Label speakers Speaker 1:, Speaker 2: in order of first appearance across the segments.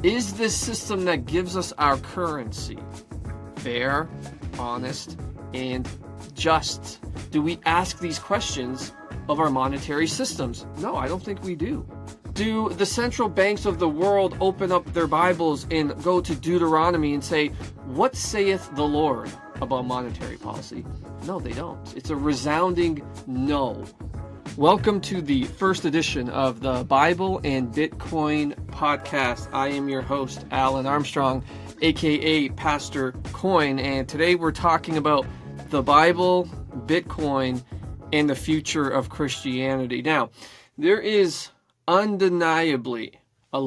Speaker 1: Is this system that gives us our currency fair, honest, and just? Do we ask these questions of our monetary systems? No, I don't think we do. Do the central banks of the world open up their Bibles and go to Deuteronomy and say, "What saith the Lord about monetary policy?" No, they don't. It's a resounding no. Welcome to the first edition of the Bible and Bitcoin podcast. I am your host, Alin Armstrong, aka Pastor Coin, and today we're talking about the Bible, Bitcoin, and the future of Christianity. Now, there is undeniably a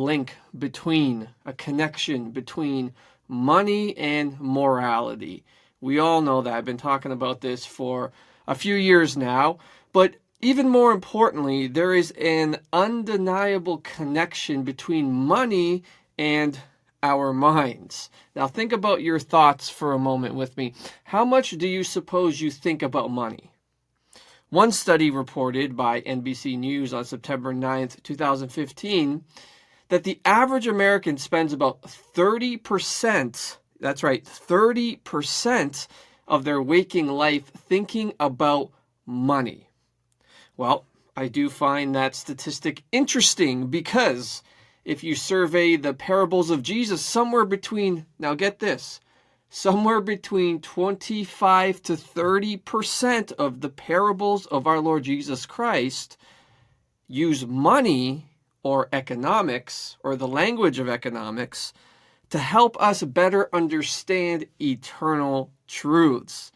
Speaker 1: connection between money and morality. We all know that. I've been talking about this for a few years now, but even more importantly, there is an undeniable connection between money and our minds. Now think about your thoughts for a moment with me. How much do you suppose you think about money? One study reported by NBC News on September 9th, 2015, that the average American spends about 30%, that's right, 30% of their waking life thinking about money. Well, I do find that statistic interesting because if you survey the parables of Jesus, somewhere between 25 to 30% of the parables of our Lord Jesus Christ use money or economics or the language of economics to help us better understand eternal truths.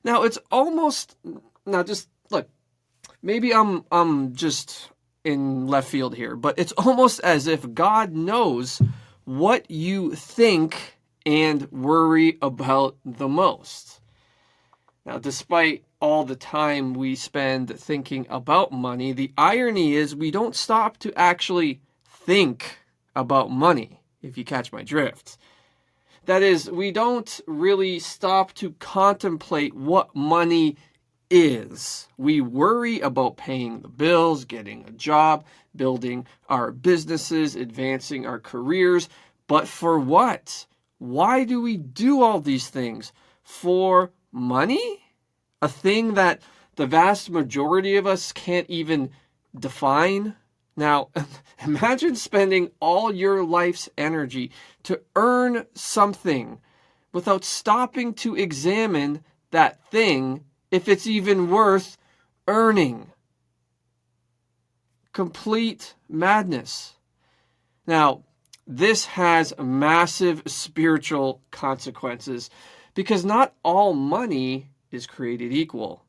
Speaker 1: Now, it's almost, look, maybe I'm just in left field here, but it's almost as if God knows what you think and worry about the most. Now, despite all the time we spend thinking about money, the irony is we don't stop to actually think about money, if you catch my drift. That is, we don't really stop to contemplate what money is. We worry about paying the bills, getting a job, building our businesses, advancing our careers. But for what? Why do we do all these things? For money? A thing that the vast majority of us can't even define? Now, imagine spending all your life's energy to earn something without stopping to examine that thing if it's even worth earning. Complete madness. Now, this has massive spiritual consequences because not all money is created equal.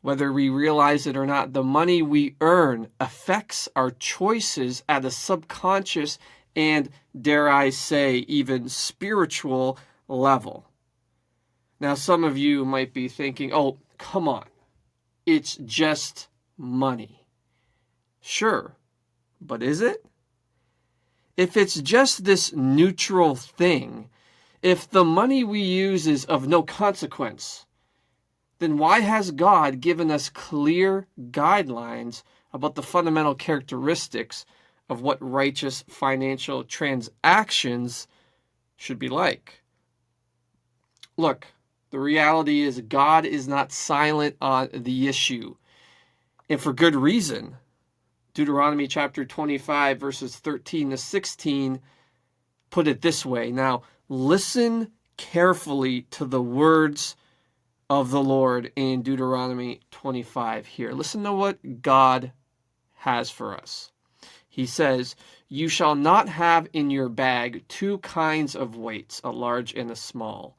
Speaker 1: Whether we realize it or not, the money we earn affects our choices at a subconscious and, dare I say, even spiritual level. Now, some of you might be thinking, oh, come on, it's just money. Sure, but is it? If it's just this neutral thing, if the money we use is of no consequence, then why has God given us clear guidelines about the fundamental characteristics of what righteous financial transactions should be like? Look, the reality is God is not silent on the issue, and for good reason. Deuteronomy chapter 25, verses 13 to 16 put it this way. Now, listen carefully to the words of the Lord in Deuteronomy 25 here. Listen to what God has for us. He says, "You shall not have in your bag two kinds of weights, a large and a small.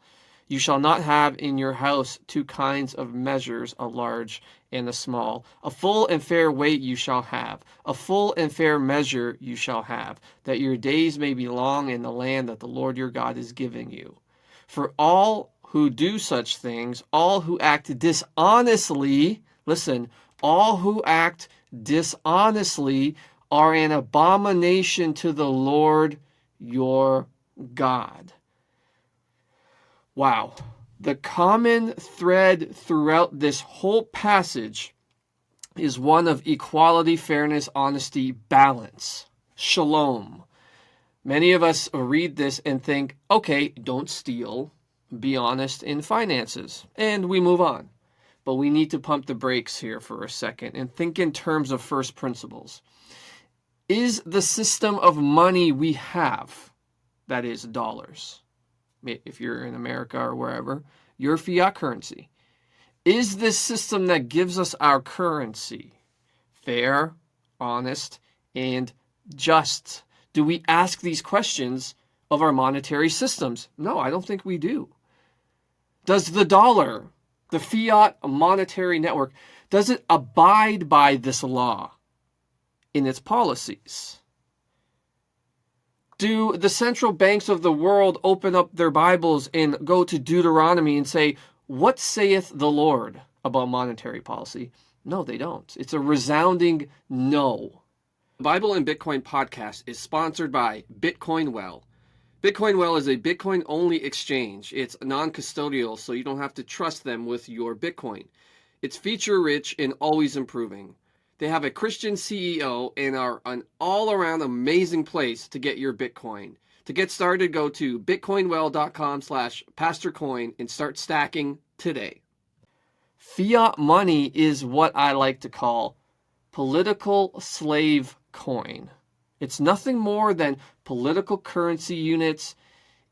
Speaker 1: You shall not have in your house two kinds of measures, a large and a small. A full and fair weight you shall have, a full and fair measure you shall have, that your days may be long in the land that the Lord your God is giving you. For all who do such things, all who act dishonestly," listen, "all who act dishonestly are an abomination to the Lord your God." Wow. The common thread throughout this whole passage is one of equality, fairness, honesty, balance, shalom. Many of us read this and think, okay, don't steal, be honest in finances, and we move on. But we need to pump the brakes here for a second and think in terms of first principles. Is the system of money we have, that is dollars, if you're in America or wherever, your fiat currency, is this system that gives us our currency fair, honest, and just? Do we ask these questions of our monetary systems? No, I don't think we do. Does the dollar, the fiat monetary network, does it abide by this law in its policies? Do the central banks of the world open up their Bibles and go to Deuteronomy and say, "What saith the Lord about monetary policy?" No, they don't. It's a resounding no. The Bible and Bitcoin podcast is sponsored by Bitcoin Well. Bitcoin Well is a Bitcoin-only exchange. It's non-custodial, so you don't have to trust them with your Bitcoin. It's feature-rich and always improving. They have a Christian CEO and are an all-around amazing place to get your Bitcoin. To get started, go to bitcoinwell.com/pastorcoin and start stacking today. Fiat money is what I like to call political slave coin. It's nothing more than political currency units.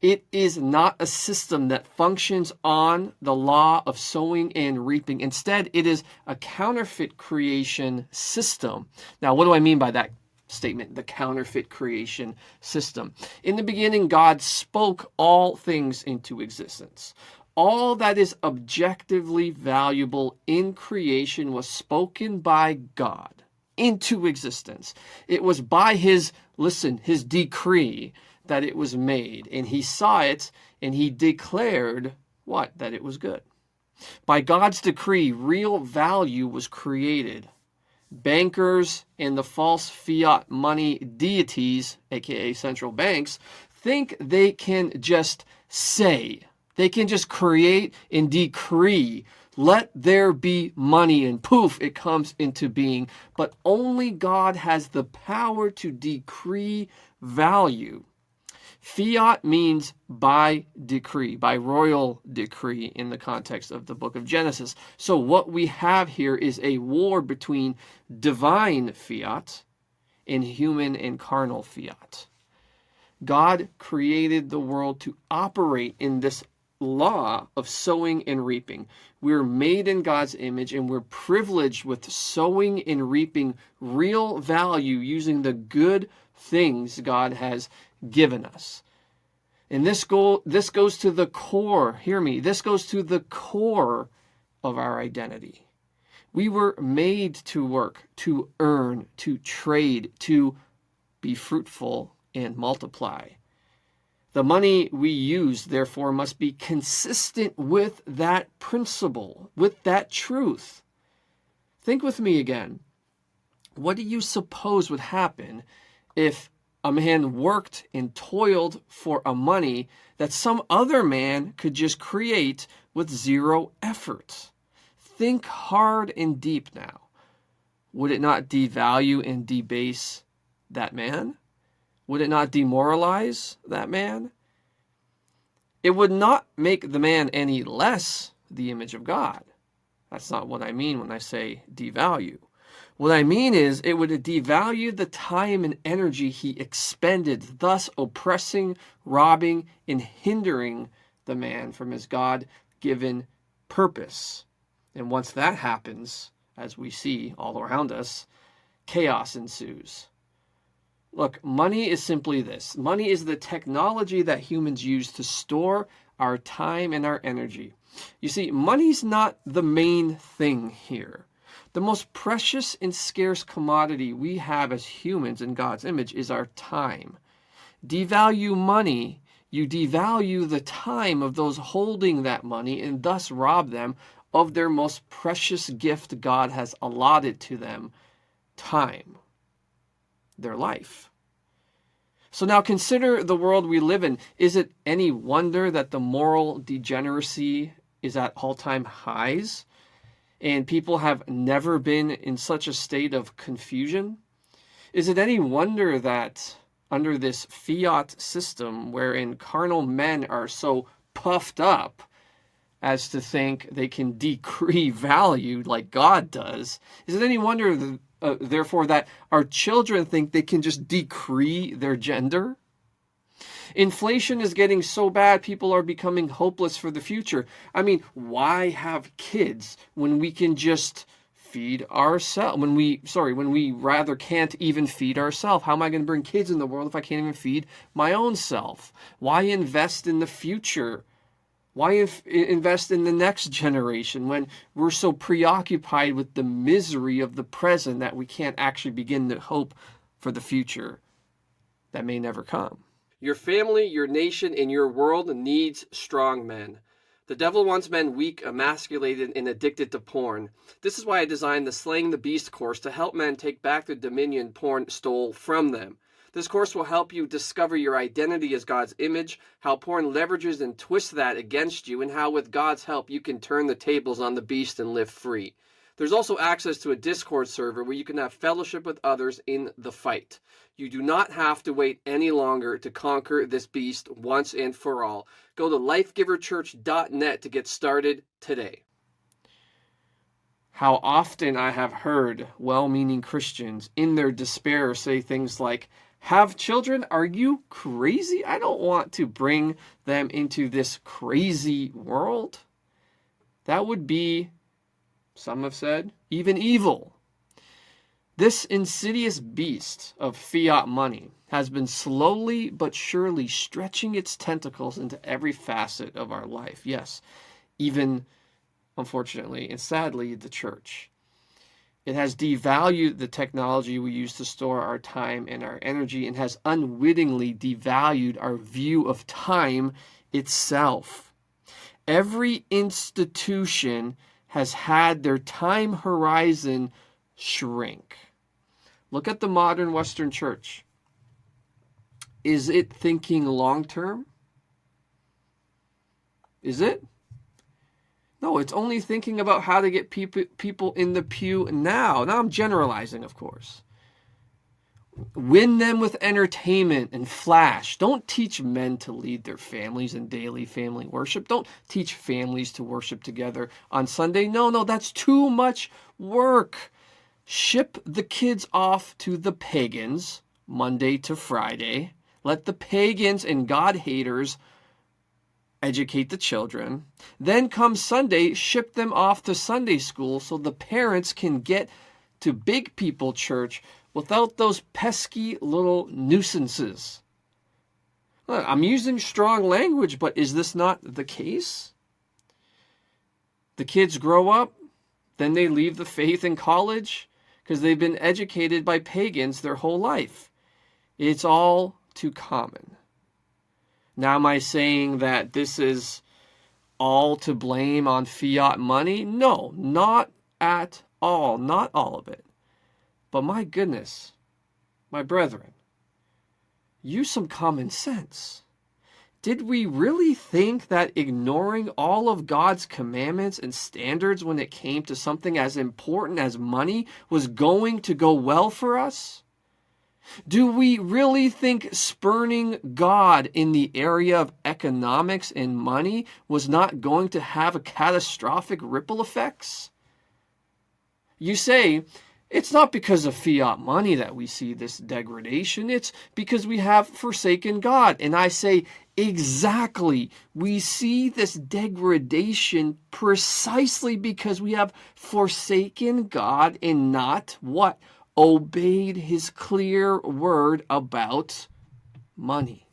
Speaker 1: It is not a system that functions on the law of sowing and reaping. Instead, it is a counterfeit creation system. Now, what do I mean by that statement? The counterfeit creation system. In the beginning, God spoke all things into existence. All that is objectively valuable in creation was spoken by God into existence. It was by his decree that it was made. And he saw it and he declared what? That it was good. By God's decree, real value was created. Bankers and the false fiat money deities, aka central banks, think they can just say, they can just create and decree, let there be money, and poof, it comes into being. But only God has the power to decree value. Fiat means by decree, by royal decree in the context of the book of Genesis. So what we have here is a war between divine fiat and human and carnal fiat. God created the world to operate in this law of sowing and reaping. We're made in God's image and we're privileged with sowing and reaping real value using the good things God has given us. And this goes to the core, hear me, this goes to the core of our identity. We were made to work, to earn, to trade, to be fruitful and multiply. The money we use, therefore, must be consistent with that principle, with that truth. Think with me again. What do you suppose would happen if a man worked and toiled for a money that some other man could just create with zero effort? Think hard and deep now. Would it not devalue and debase that man? Would it not demoralize that man? It would not make the man any less the image of God. That's not what I mean when I say devalue. What I mean is it would devalue the time and energy he expended, thus oppressing, robbing, and hindering the man from his God-given purpose. And once that happens, as we see all around us, chaos ensues. Look, money is simply this. Money is the technology that humans use to store our time and our energy. You see, money's not the main thing here. The most precious and scarce commodity we have as humans in God's image is our time. Devalue money, you devalue the time of those holding that money and thus rob them of their most precious gift God has allotted to them, time. Their life. So now consider the world we live in. Is it any wonder that the moral degeneracy is at all-time highs and people have never been in such a state of confusion? Is it any wonder that under this fiat system wherein carnal men are so puffed up as to think they can decree value like God does, is it any wonder, therefore, that our children think they can just decree their gender? Inflation is getting so bad, people are becoming hopeless for the future. I mean, why have kids when we can just feed ourselves? When we rather can't even feed ourselves. How am I going to bring kids in the world if I can't even feed my own self? Why invest in the future? Why invest in the next generation when we're so preoccupied with the misery of the present that we can't actually begin to hope for the future that may never come? Your family, your nation, and your world needs strong men. The devil wants men weak, emasculated, and addicted to porn. This is why I designed the Slaying the Beast course to help men take back the dominion porn stole from them. This course will help you discover your identity as God's image, how porn leverages and twists that against you, and how with God's help you can turn the tables on the beast and live free. There's also access to a Discord server where you can have fellowship with others in the fight. You do not have to wait any longer to conquer this beast once and for all. Go to lifegiverchurch.net to get started today. How often I have heard well-meaning Christians in their despair say things like, "Have children? Are you crazy? I don't want to bring them into this crazy world." That would be, some have said, even evil. This insidious beast of fiat money has been slowly but surely stretching its tentacles into every facet of our life. Yes, even, unfortunately and sadly, the church. It has devalued the technology we use to store our time and our energy, and has unwittingly devalued our view of time itself. Every institution has had their time horizon shrink. Look at the modern Western church. Is it thinking long-term? Is it? No, it's only thinking about how to get people in the pew now. Now I'm generalizing, of course. Win them with entertainment and flash. Don't teach men to lead their families in daily family worship. Don't teach families to worship together on Sunday. No, that's too much work. Ship the kids off to the pagans Monday to Friday. Let the pagans and God haters educate the children. Then come Sunday, ship them off to Sunday school so the parents can get to big people church without those pesky little nuisances. Look, I'm using strong language, but is this not the case? The kids grow up, then they leave the faith in college because they've been educated by pagans their whole life. It's all too common. Now, am I saying that this is all to blame on fiat money? No, not at all. Not all of it. But my goodness, my brethren, use some common sense. Did we really think that ignoring all of God's commandments and standards when it came to something as important as money was going to go well for us? Do we really think spurning God in the area of economics and money was not going to have a catastrophic ripple effects? You say, it's not because of fiat money that we see this degradation. It's because we have forsaken God. And I say, exactly. We see this degradation precisely because we have forsaken God and not what? Obeyed his clear word about money.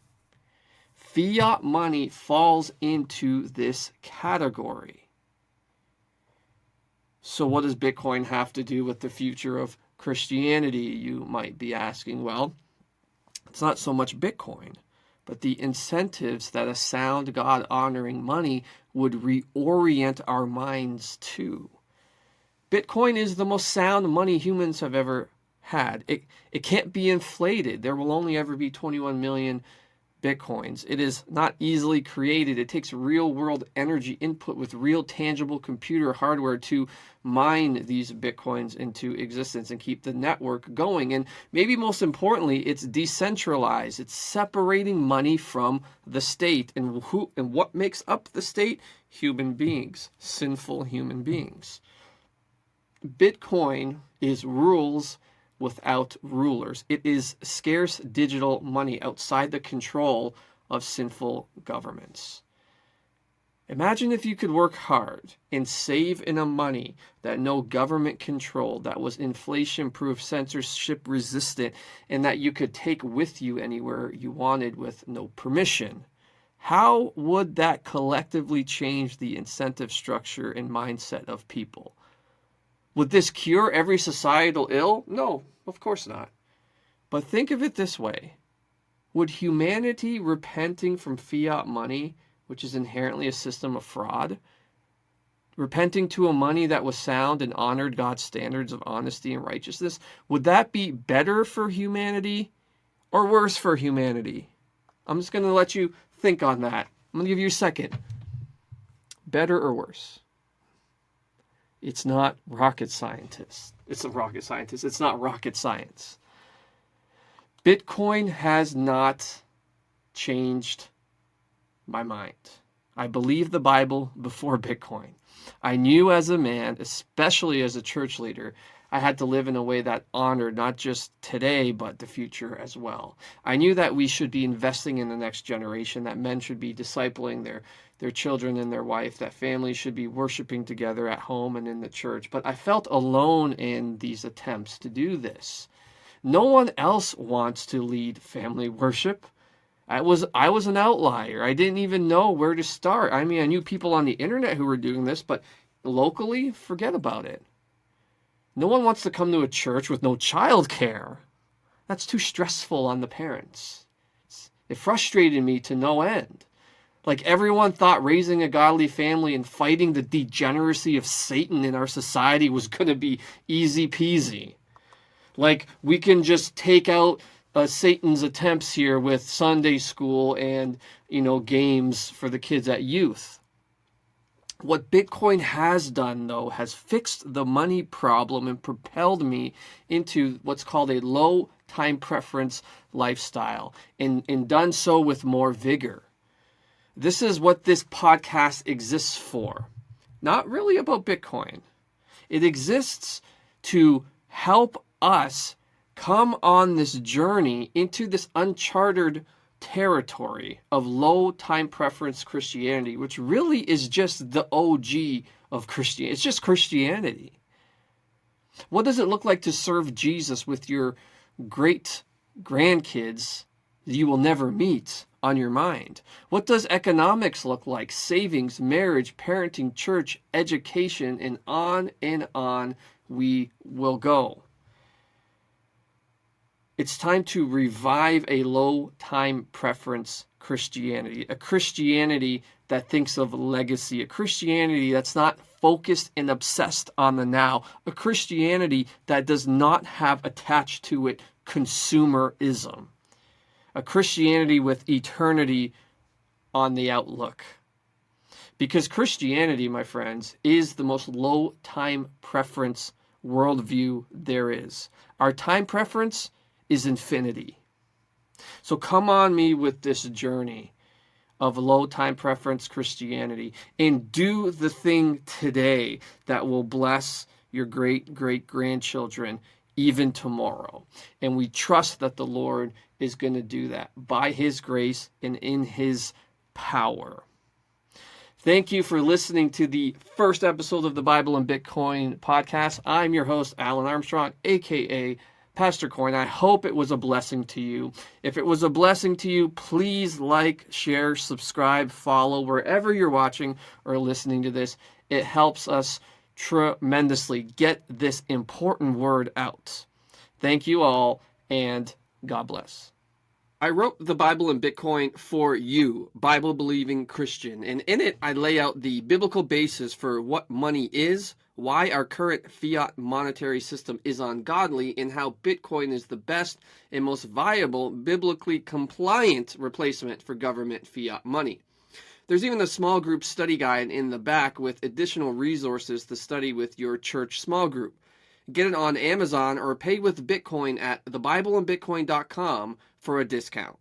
Speaker 1: Fiat money falls into this category. So what does Bitcoin have to do with the future of Christianity, you might be asking? Well, it's not so much Bitcoin, but the incentives that a sound God-honoring money would reorient our minds to. Bitcoin is the most sound money humans have ever had. It can't be inflated. There will only ever be 21 million Bitcoins. It is not easily created. It takes real world energy input with real tangible computer hardware to mine these Bitcoins into existence and keep the network going. And maybe most importantly, it's decentralized. It's separating money from the state. And what makes up the state? Human beings, sinful human beings. Bitcoin is rules without rulers. It is scarce digital money outside the control of sinful governments. Imagine if you could work hard and save enough money that no government controlled, that was inflation-proof, censorship-resistant, and that you could take with you anywhere you wanted with no permission. How would that collectively change the incentive structure and mindset of people? Would this cure every societal ill? No, of course not. But think of it this way. Would humanity repenting from fiat money, which is inherently a system of fraud, repenting to a money that was sound and honored God's standards of honesty and righteousness, would that be better for humanity or worse for humanity? I'm just going to let you think on that. I'm going to give you a second. Better or worse? It's not rocket scientist. It's not rocket science. Bitcoin has not changed my mind. I believed the Bible before Bitcoin. I knew as a man, especially as a church leader, I had to live in a way that honored not just today, but the future as well. I knew that we should be investing in the next generation, that men should be discipling their children and their wife, that families should be worshiping together at home and in the church. But I felt alone in these attempts to do this. No one else wants to lead family worship. I was an outlier. I didn't even know where to start. I mean, I knew people on the internet who were doing this, but locally, forget about it. No one wants to come to a church with no childcare. That's too stressful on the parents. It frustrated me to no end. Like everyone thought raising a godly family and fighting the degeneracy of Satan in our society was going to be easy peasy. Like we can just take out Satan's attempts here with Sunday school and, games for the kids at youth. What Bitcoin has done, though, has fixed the money problem and propelled me into what's called a low time preference lifestyle, and done so with more vigor. This is what this podcast exists for. Not really about Bitcoin. It exists to help us come on this journey into this uncharted territory of low time preference Christianity, which really is just the OG of Christianity. It's just Christianity. What does it look like to serve Jesus with your great grandkids that you will never meet on your mind? What does economics look like? Savings, marriage, parenting, church, education, and on we will go. It's time to revive a low time preference Christianity, a Christianity that thinks of legacy, a Christianity that's not focused and obsessed on the now, a Christianity that does not have attached to it consumerism, a Christianity with eternity on the outlook. Because Christianity, my friends, is the most low time preference worldview there is. Our time preference is infinity. So come on me with this journey of low time preference Christianity and do the thing today that will bless your great grandchildren even tomorrow. And we trust that the Lord is going to do that by His grace and in His power. Thank you for listening to the first episode of the Bible and Bitcoin podcast. I'm your host, Alin Armstrong, aka Pastor Coin. I hope it was a blessing to you. If it was a blessing to you, please like, share, subscribe, follow wherever you're watching or listening to this. It helps us tremendously get this important word out. Thank you all, and God bless. I wrote The Bible and Bitcoin for you, Bible-believing Christian, and in it I lay out the biblical basis for what money is, why our current fiat monetary system is ungodly, and how Bitcoin is the best and most viable, biblically compliant replacement for government fiat money. There's even a small group study guide in the back with additional resources to study with your church small group. Get it on Amazon or pay with Bitcoin at thebibleandbitcoin.com for a discount.